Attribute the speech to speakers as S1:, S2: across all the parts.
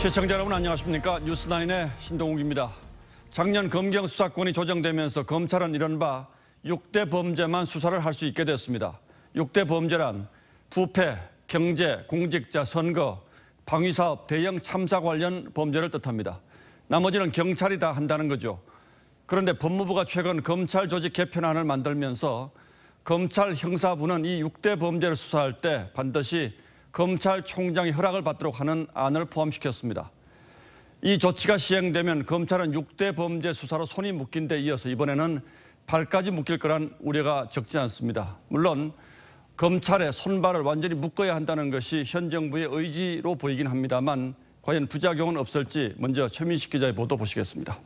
S1: 시청자 여러분 안녕하십니까? 뉴스9의 신동욱입니다. 작년 검경 수사권이 조정되면서 검찰은 이른바 6대 범죄만 수사를 할 수 있게 됐습니다. 6대 범죄란 부패, 경제, 공직자, 선거, 방위사업, 대형 참사 관련 범죄를 뜻합니다. 나머지는 경찰이 다 한다는 거죠. 그런데 법무부가 최근 검찰 조직 개편안을 만들면서 검찰 형사부는 이 6대 범죄를 수사할 때 반드시 검찰총장의 허락을 받도록 하는 안을 포함시켰습니다. 이 조치가 시행되면 검찰은 6대 범죄 수사로 손이 묶인 데 이어서 이번에는 발까지 묶일 거란 우려가 적지 않습니다. 물론 검찰의 손발을 완전히 묶어야 한다는 것이 현 정부의 의지로 보이긴 합니다만 과연 부작용은 없을지 먼저 최민식 기자의 보도 보시겠습니다.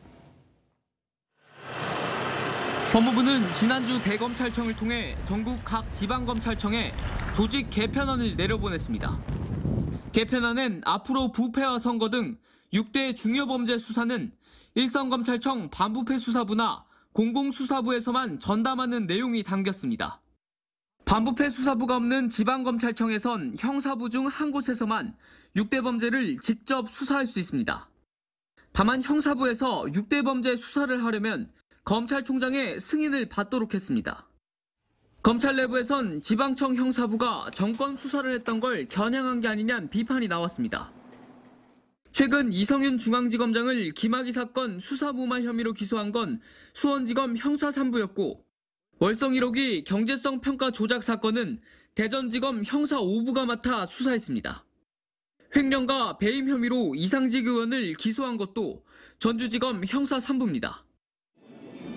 S2: 법무부는 지난주 대검찰청을 통해 전국 각 지방검찰청에 조직 개편안을 내려보냈습니다. 개편안엔 앞으로 부패와 선거 등 6대 중요범죄 수사는 일선검찰청 반부패 수사부나 공공수사부에서만 전담하는 내용이 담겼습니다. 반부패 수사부가 없는 지방검찰청에선 형사부 중 한 곳에서만 6대 범죄를 직접 수사할 수 있습니다. 다만 형사부에서 6대 범죄 수사를 하려면 검찰총장의 승인을 받도록 했습니다. 검찰 내부에선 지방청 형사부가 정권 수사를 했던 걸 겨냥한 게 아니냐는 비판이 나왔습니다. 최근 이성윤 중앙지검장을 김학의 사건 수사무마 혐의로 기소한 건 수원지검 형사 3부였고 월성 1호기 경제성 평가 조작 사건은 대전지검 형사 5부가 맡아 수사했습니다. 횡령과 배임 혐의로 이상직 의원을 기소한 것도 전주지검 형사 3부입니다.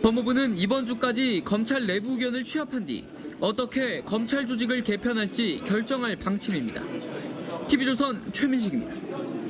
S2: 법무부는 이번 주까지 검찰 내부 의견을 취합한 뒤 어떻게 검찰 조직을 개편할지 결정할 방침입니다. TV조선 최민식입니다.